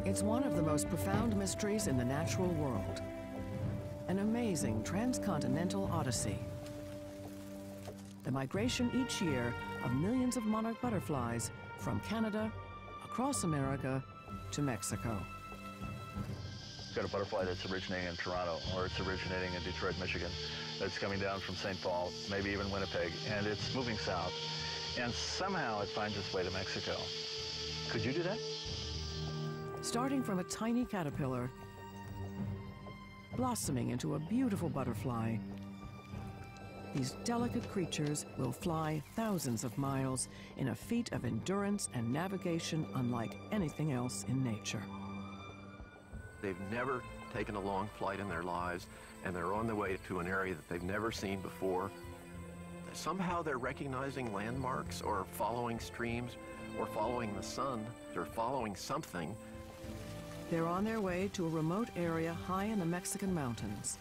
It's one of the most profound mysteries in the natural world. An amazing transcontinental odyssey. The migration each year of millions of monarch butterflies from Canada, across America, to Mexico. We've got a butterfly that's originating in Toronto, or it's originating in Detroit, Michigan. It's coming down from St. Paul, maybe even Winnipeg, and it's moving south. And somehow it finds its way to Mexico. Could you do that? Starting from a tiny caterpillar, blossoming into a beautiful butterfly, these delicate creatures will fly thousands of miles in a feat of endurance and navigation unlike anything else in nature. They've never taken a long flight in their lives, and they're on their way to an area that they've never seen before. Somehow they're recognizing landmarks or following streams or following the sun or following something. They're on their way to a remote area high in the Mexican mountains.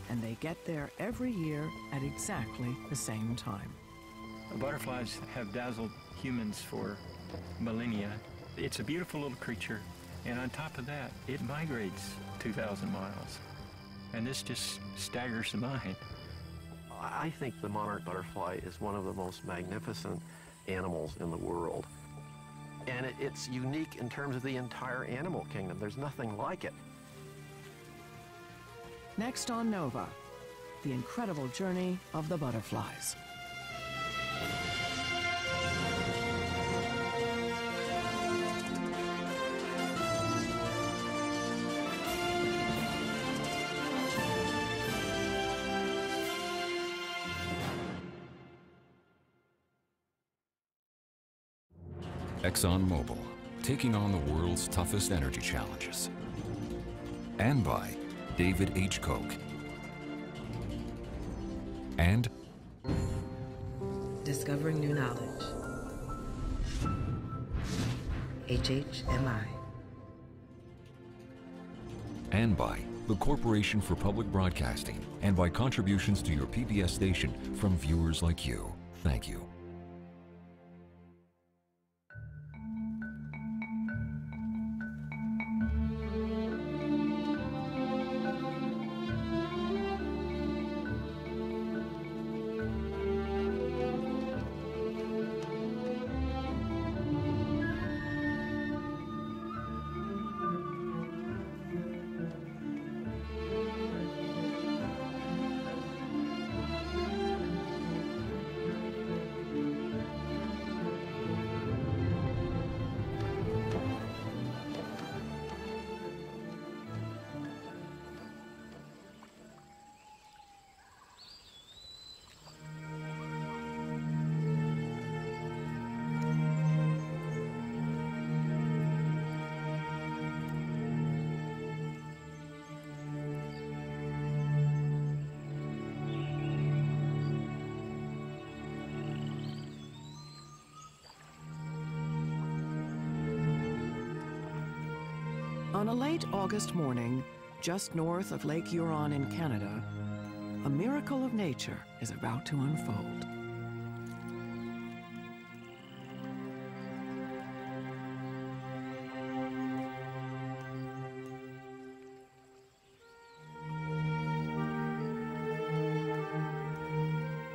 And they get there every year at exactly the same time. Butterflies have dazzled humans for millennia. It's a beautiful little creature, and on top of that, it migrates 2,000 miles. And this just staggers the mind. I think the monarch butterfly is one of the most magnificent animals in the world. And it's unique in terms of the entire animal kingdom. There's nothing like it. Next on Nova, the incredible journey of the butterflies. ExxonMobil, taking on the world's toughest energy challenges. And by David H. Koch. And discovering new knowledge. HHMI. And by the Corporation for Public Broadcasting, and by contributions to your PBS station from viewers like you. Thank you. On a late August morning, just north of Lake Huron in Canada, a miracle of nature is about to unfold.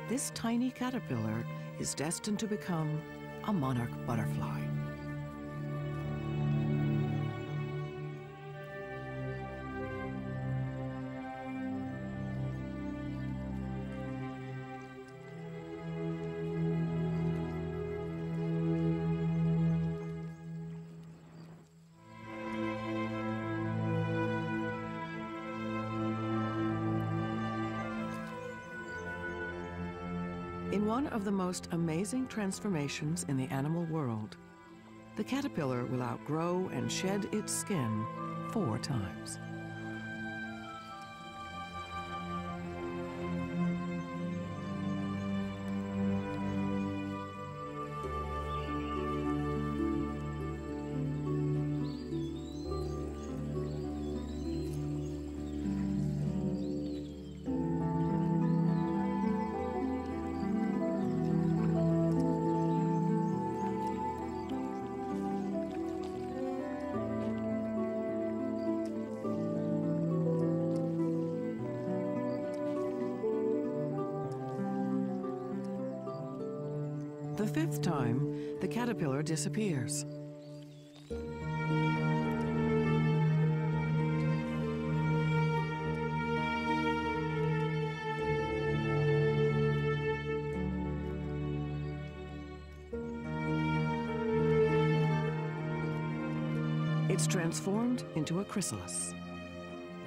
This tiny caterpillar is destined to become a monarch butterfly. In one of the most amazing transformations in the animal world, the caterpillar will outgrow and shed its skin 4 times. The fifth time, the caterpillar disappears. It's transformed into a chrysalis,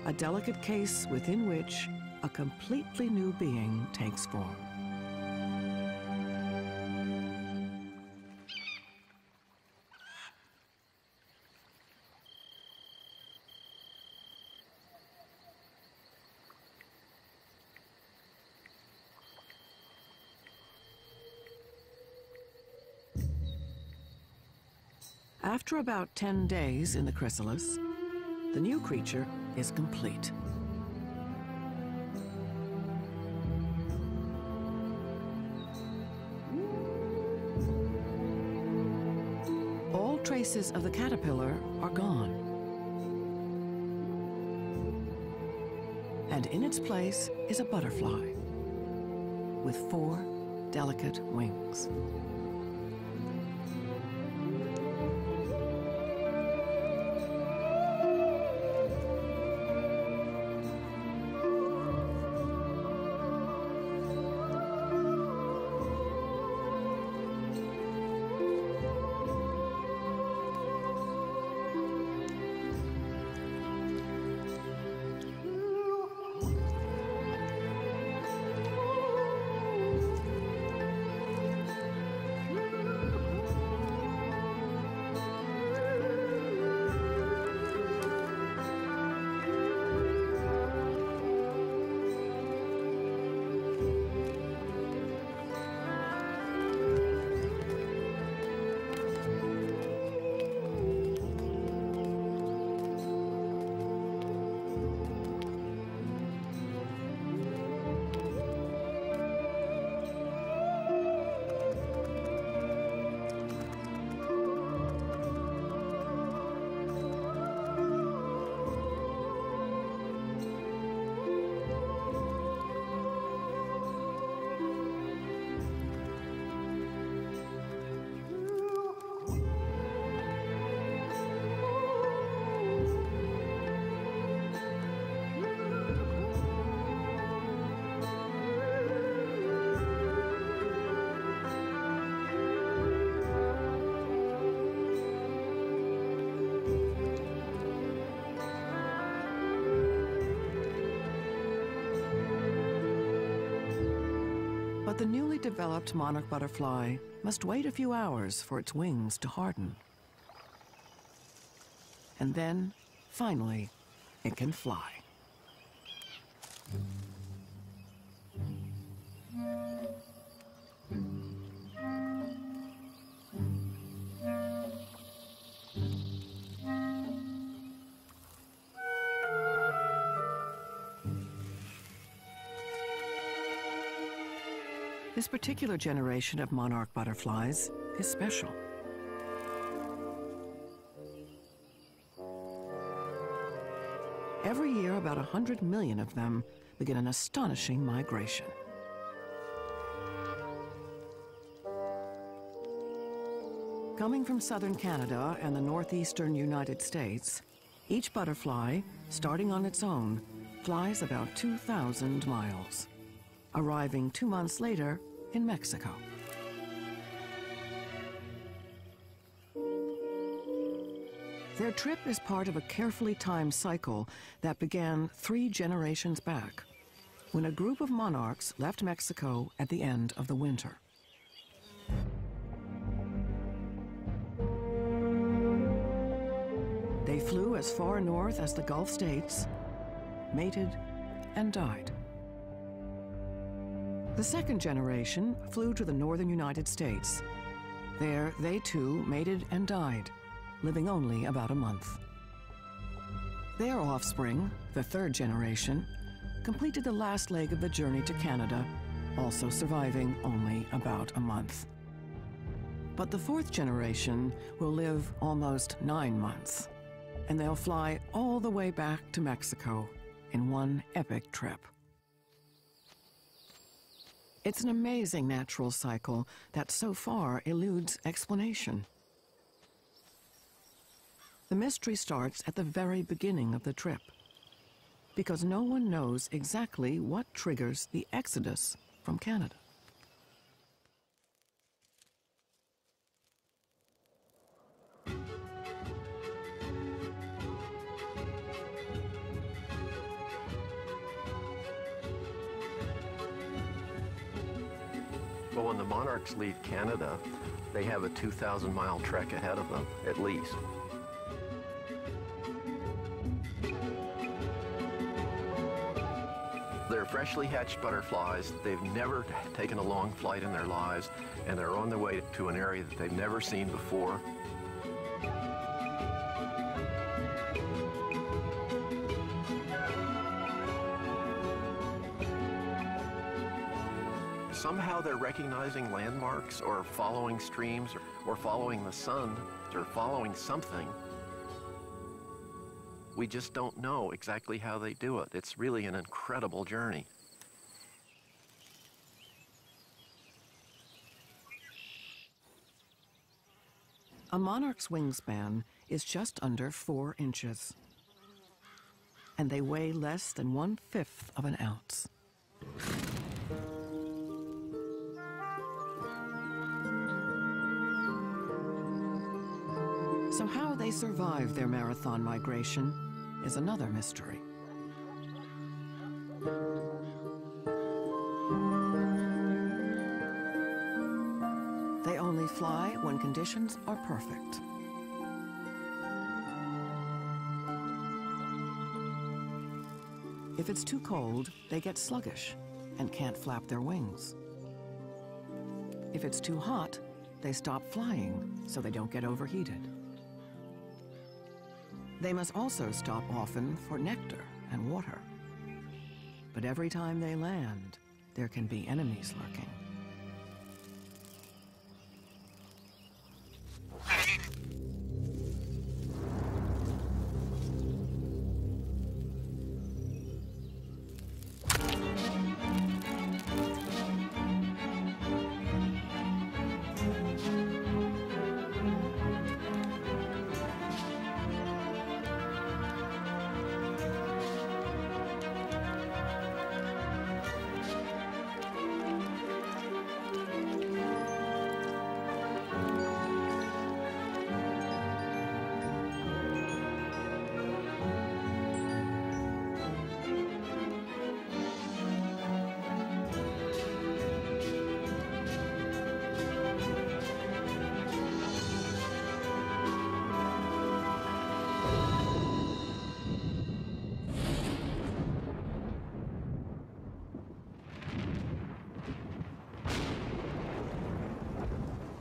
a delicate case within which a completely new being takes form. After about 10 days in the chrysalis, the new creature is complete. All traces of the caterpillar are gone. And in its place is a butterfly with 4 delicate wings. But the newly developed monarch butterfly must wait a few hours for its wings to harden. And then, finally, it can fly. This particular generation of monarch butterflies is special. Every year, about 100 million of them begin an astonishing migration. Coming from southern Canada and the northeastern United States, each butterfly, starting on its own, flies about 2,000 miles, arriving 2 months later in Mexico. Their trip is part of a carefully timed cycle that began 3 generations back, when a group of monarchs left Mexico at the end of the winter. They flew as far north as the Gulf states, mated, and died. The second generation flew to the northern United States. There, they too mated and died, living only about a month. Their offspring, the third generation, completed the last leg of the journey to Canada, also surviving only about a month. But the fourth generation will live almost 9 months, and they'll fly all the way back to Mexico in one epic trip. It's an amazing natural cycle that so far eludes explanation. The mystery starts at the very beginning of the trip, because no one knows exactly what triggers the exodus from Canada. Well, when the monarchs leave Canada, they have a 2,000-mile trek ahead of them, at least. They're freshly hatched butterflies. They've never taken a long flight in their lives, and they're on their way to an area that they've never seen before. Somehow they're recognizing landmarks or following streams or following the sun or following something. We just don't know exactly how they do it. It's really an incredible journey. A monarch's wingspan is just under 4 inches, and they weigh less than 1/5 of an ounce. So how they survive their marathon migration is another mystery. They only fly when conditions are perfect. If it's too cold, they get sluggish and can't flap their wings. If it's too hot, they stop flying so they don't get overheated. They must also stop often for nectar and water. But every time they land, there can be enemies lurking.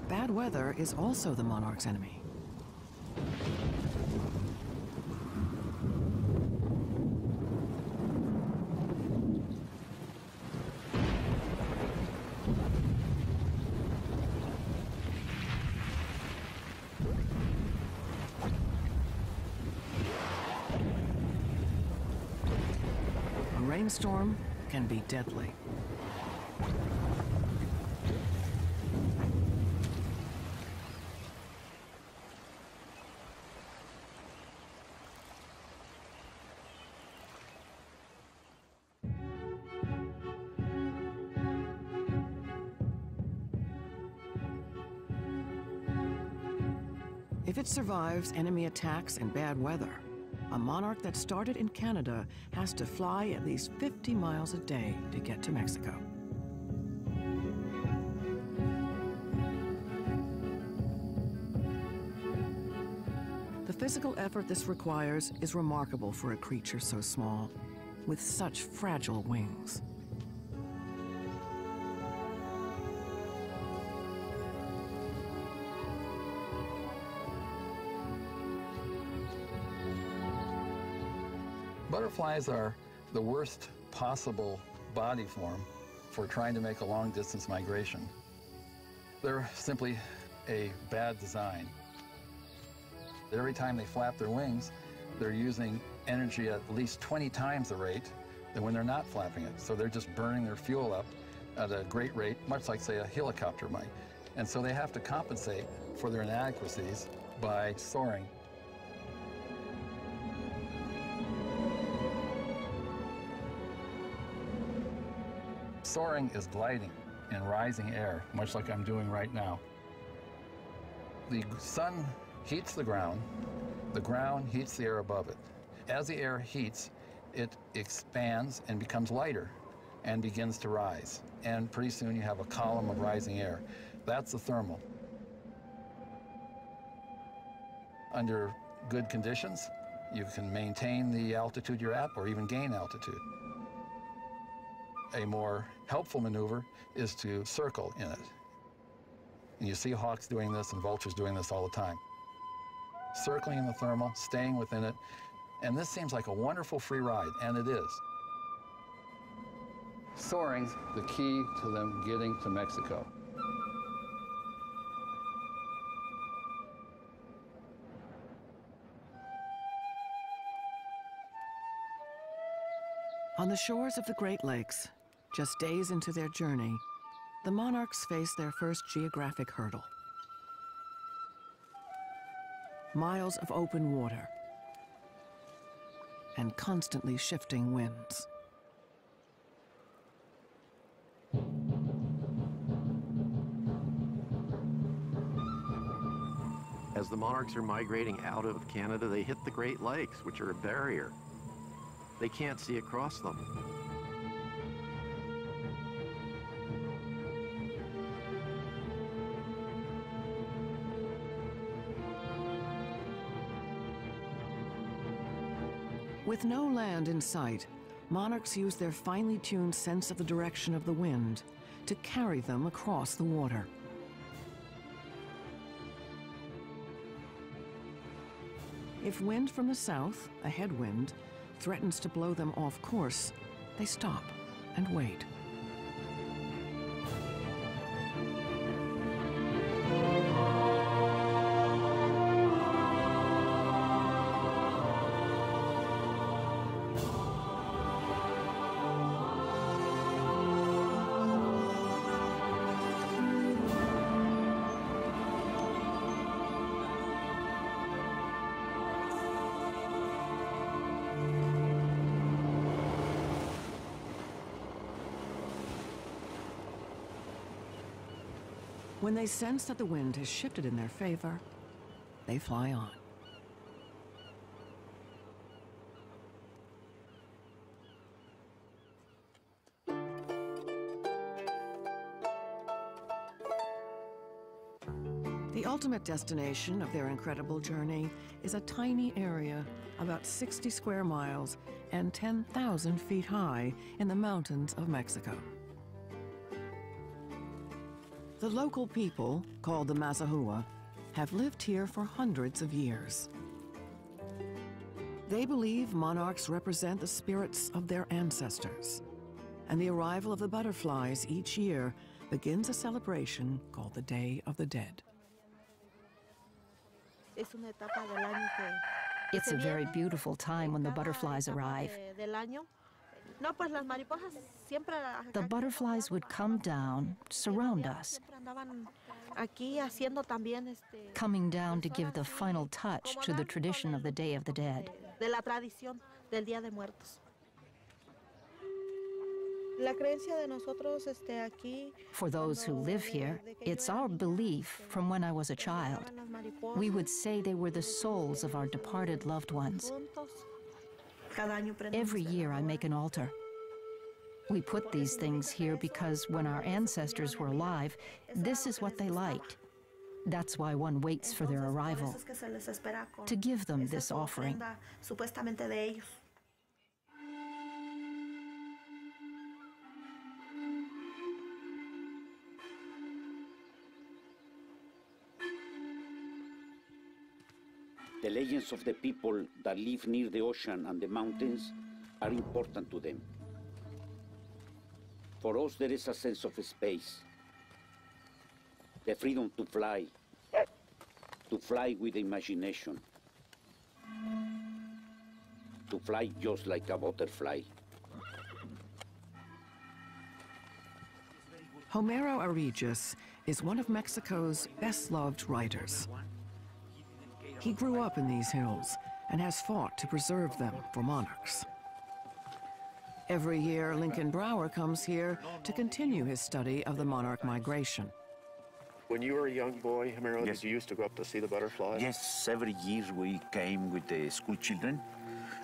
Bad weather is also the monarch's enemy. A rainstorm can be deadly. If it survives enemy attacks and bad weather, a monarch that started in Canada has to fly at least 50 miles a day to get to Mexico. The physical effort this requires is remarkable for a creature so small, with such fragile wings. Butterflies are the worst possible body form for trying to make a long-distance migration. They're simply a bad design. Every time they flap their wings, they're using energy at least 20 times the rate than when they're not flapping it. So they're just burning their fuel up at a great rate, much like, say, a helicopter might. And so they have to compensate for their inadequacies by soaring. Soaring is gliding in rising air, much like I'm doing right now. The sun heats the ground heats the air above it. As the air heats, it expands and becomes lighter and begins to rise. And pretty soon you have a column of rising air. That's the thermal. Under good conditions, you can maintain the altitude you're at or even gain altitude. A more helpful maneuver is to circle in it. And you see hawks doing this and vultures doing this all the time. Circling in the thermal, staying within it, and this seems like a wonderful free ride, and it is. Soaring's the key to them getting to Mexico. On the shores of the Great Lakes, just days into their journey, the monarchs face their first geographic hurdle. Miles of open water and constantly shifting winds. As the monarchs are migrating out of Canada, they hit the Great Lakes, which are a barrier. They can't see across them. With no land in sight, monarchs use their finely tuned sense of the direction of the wind to carry them across the water. If wind from the south, a headwind, threatens to blow them off course, they stop and wait. When they sense that the wind has shifted in their favor, they fly on. The ultimate destination of their incredible journey is a tiny area about 60 square miles and 10,000 feet high in the mountains of Mexico. The local people, called the Mazahua, have lived here for hundreds of years. They believe monarchs represent the spirits of their ancestors, and the arrival of the butterflies each year begins a celebration called the Day of the Dead. It's a very beautiful time when the butterflies arrive. The butterflies would come down, surround us, coming down to give the final touch to the tradition of the Day of the Dead. For those who live here, it's our belief from when I was a child. We would say they were the souls of our departed loved ones. Every year I make an altar. We put these things here because when our ancestors were alive, this is what they liked. That's why one waits for their arrival, to give them this offering. The legends of the people that live near the ocean and the mountains are important to them. For us, there is a sense of space, the freedom to fly with imagination, to fly just like a butterfly. Homero Aregis is one of Mexico's best-loved writers. He grew up in these hills and has fought to preserve them for monarchs. Every year, Lincoln Brower comes here to continue his study of the monarch migration. When you were a young boy, Homero, Yes. did you used to go up to see the butterflies? Yes, every year we came with the school children,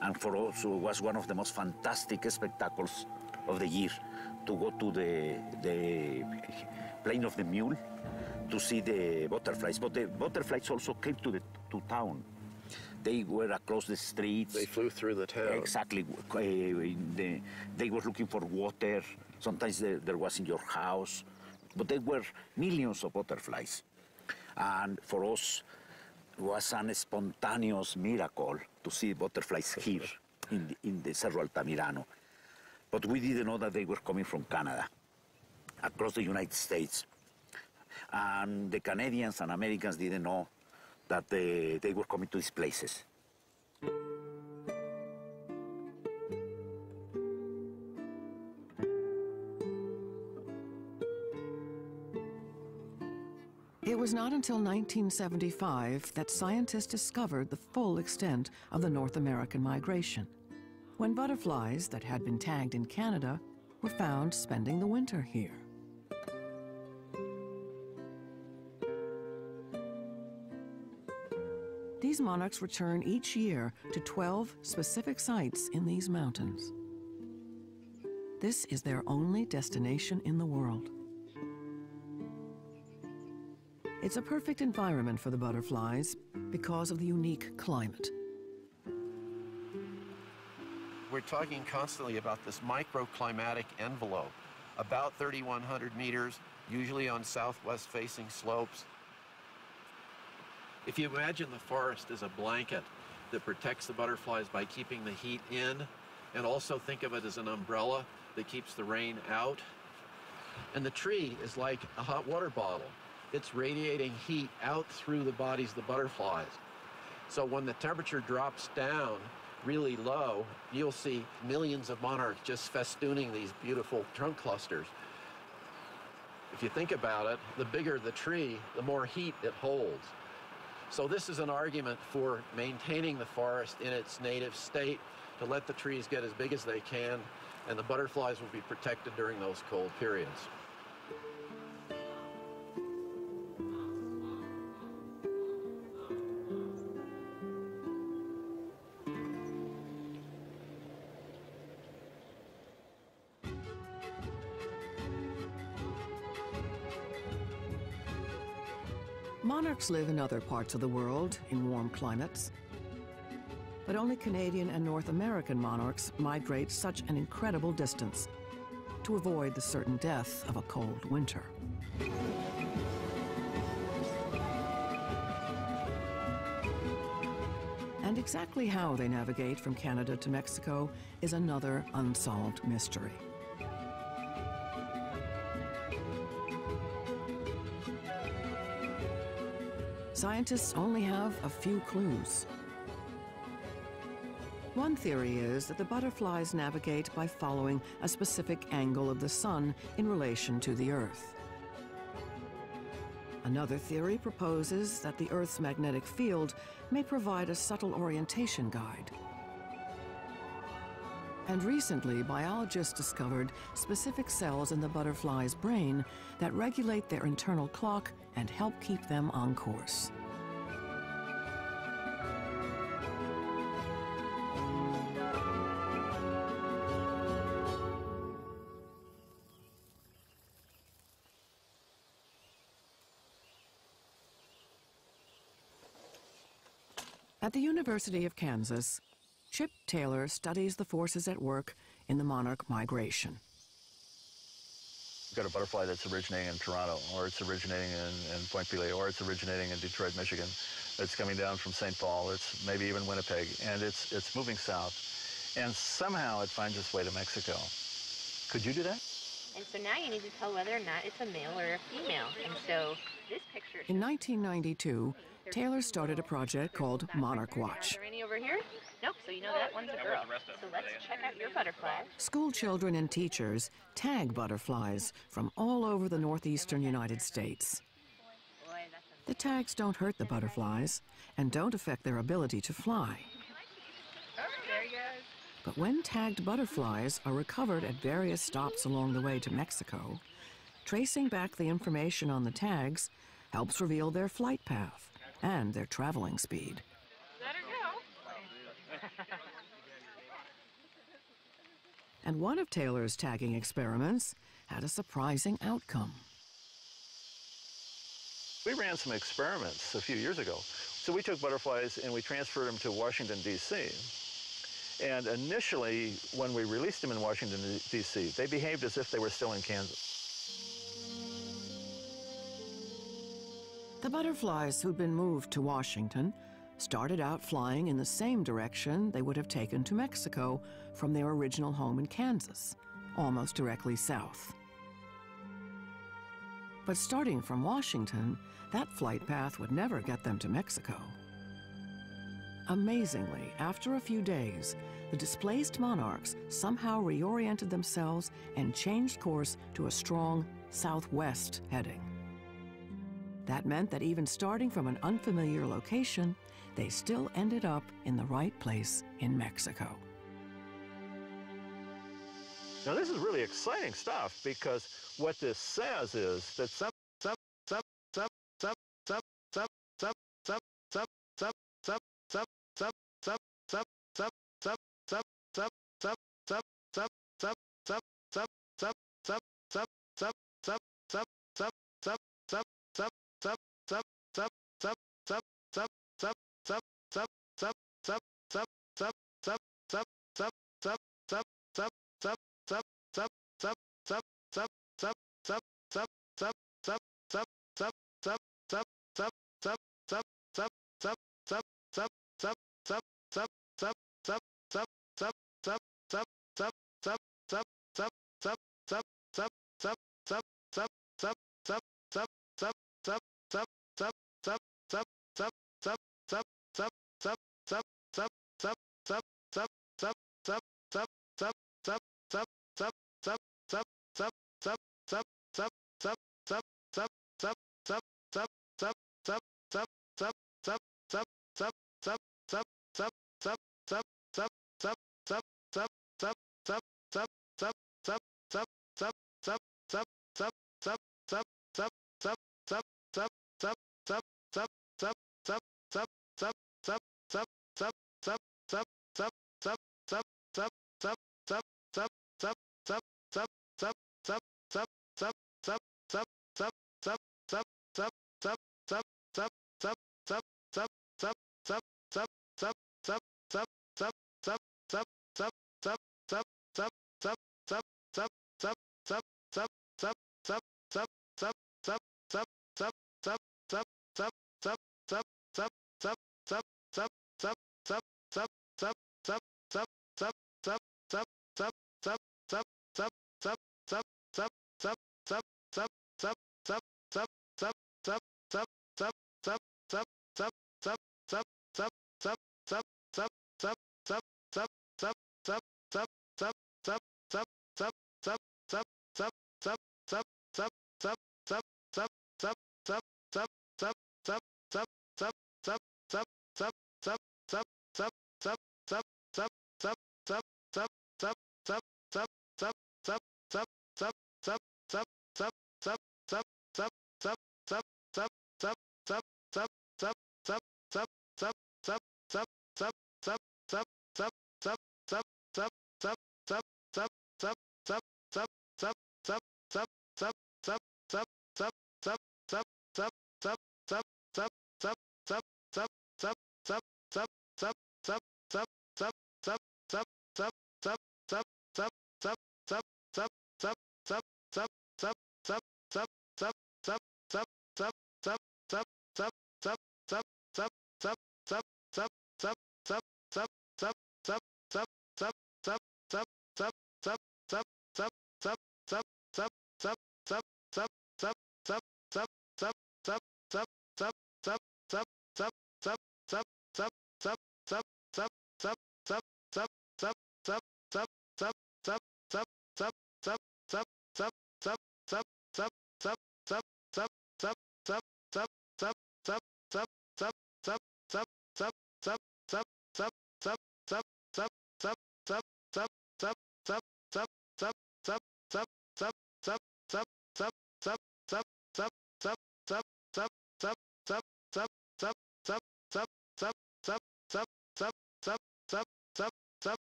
and for us it was one of the most fantastic spectacles of the year to go to the Plain of the Mule to see the butterflies. But the butterflies also came to town. They were across the streets. They flew through the town. Exactly. They were looking for water. Sometimes there was in your house. But there were millions of butterflies. And for us, it was an spontaneous miracle to see butterflies here in the Cerro Altamirano. But we didn't know that they were coming from Canada, across the United States. And the Canadians and Americans didn't know that they were coming to these places. It was not until 1975 that scientists discovered the full extent of the North American migration, when butterflies that had been tagged in Canada were found spending the winter here. These monarchs return each year to 12 specific sites in these mountains. This is their only destination in the world. It's a perfect environment for the butterflies because of the unique climate. We're talking constantly about this microclimatic envelope, about 3,100 meters, usually on southwest-facing slopes. If you imagine the forest as a blanket that protects the butterflies by keeping the heat in, and also think of it as an umbrella that keeps the rain out. And the tree is like a hot water bottle. It's radiating heat out through the bodies of the butterflies. So when the temperature drops down really low, you'll see millions of monarchs just festooning these beautiful trunk clusters. If you think about it, the bigger the tree, the more heat it holds. So this is an argument for maintaining the forest in its native state, to let the trees get as big as they can, and the butterflies will be protected during those cold periods. Monarchs live in other parts of the world in warm climates, but only Canadian and North American monarchs migrate such an incredible distance to avoid the certain death of a cold winter. And exactly how they navigate from Canada to Mexico is another unsolved mystery. Scientists only have a few clues. One theory is that the butterflies navigate by following a specific angle of the sun in relation to the Earth. Another theory proposes that the Earth's magnetic field may provide a subtle orientation guide. And recently, biologists discovered specific cells in the butterfly's brain that regulate their internal clock and help keep them on course. At the University of Kansas, Chip Taylor studies the forces at work in the monarch migration. You've got a butterfly that's originating in Toronto, or it's originating in Point Pelee, or it's originating in Detroit, Michigan. It's coming down from St. Paul, it's maybe even Winnipeg, and it's moving south. And somehow it finds its way to Mexico. Could you do that? And so now you need to tell whether or not it's a male or a female. And so this picture... In 1992, Taylor started a project called Monarch Watch. Are there any over here? Nope, so you know that one's a girl. So let's check out your butterfly. School children and teachers tag butterflies from all over the northeastern United States. The tags don't hurt the butterflies and don't affect their ability to fly. There he goes. But when tagged butterflies are recovered at various stops along the way to Mexico, tracing back the information on the tags helps reveal their flight path and their traveling speed. Let her go. And one of Taylor's tagging experiments had a surprising outcome. We ran some experiments a few years ago. So we took butterflies and we transferred them to Washington, D.C. And initially, when we released them in Washington, D.C., they behaved as if they were still in Kansas. The butterflies who'd been moved to Washington started out flying in the same direction they would have taken to Mexico from their original home in Kansas, almost directly south. But starting from Washington, that flight path would never get them to Mexico. Amazingly, after a few days, the displaced monarchs somehow reoriented themselves and changed course to a strong southwest heading. That meant that even starting from an unfamiliar location, they still ended up in the right place in Mexico. Now this is really exciting stuff, because what this says is that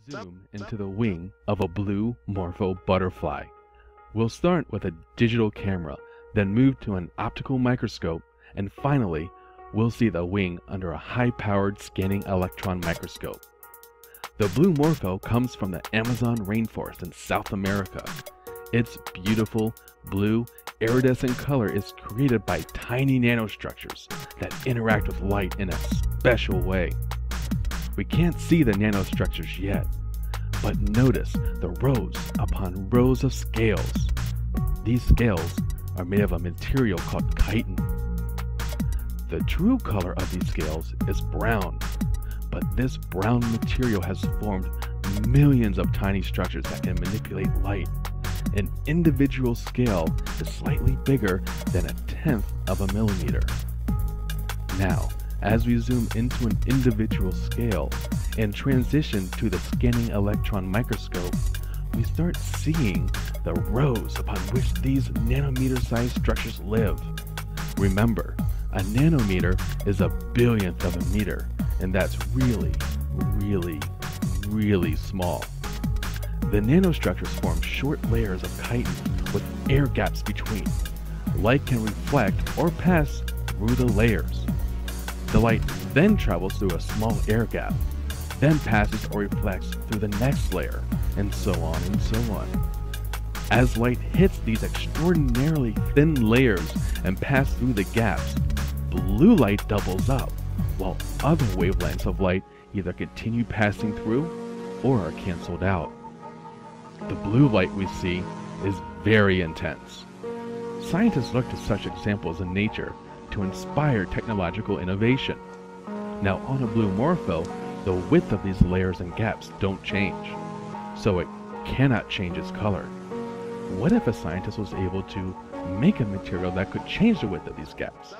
Zoom into the wing of a blue Morpho butterfly. We'll start with a digital camera, then move to an optical microscope, and finally, we'll see the wing under a high-powered scanning electron microscope. The blue Morpho comes from the Amazon rainforest in South America. Its beautiful, blue, iridescent color is created by tiny nanostructures that interact with light in a special way. We can't see the nanostructures yet, but notice the rows upon rows of scales. These scales are made of a material called chitin. The true color of these scales is brown, but this brown material has formed millions of tiny structures that can manipulate light. An individual scale is slightly bigger than 1/10 of a millimeter. Now, as we zoom into an individual scale and transition to the scanning electron microscope, we start seeing the rows upon which these nanometer-sized structures live. Remember, a nanometer is a billionth of a meter, and that's really, really, really small. The nanostructures form short layers of chitin with air gaps between. Light can reflect or pass through the layers. The light then travels through a small air gap, then passes or reflects through the next layer, and so on and so on. As light hits these extraordinarily thin layers and passes through the gaps, blue light doubles up, while other wavelengths of light either continue passing through or are canceled out. The blue light we see is very intense. Scientists look to such examples in nature to inspire technological innovation. Now on a blue Morpho, the width of these layers and gaps don't change, so it cannot change its color. What if a scientist was able to make a material that could change the width of these gaps?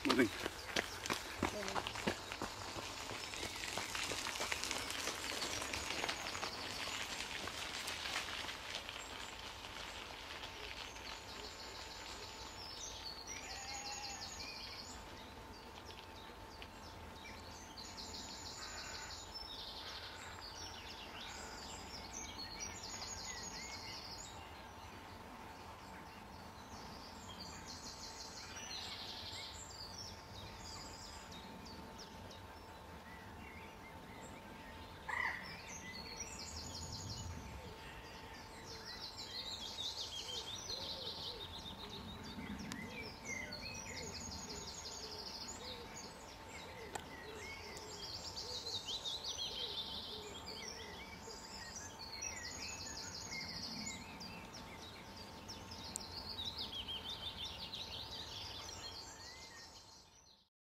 Moving.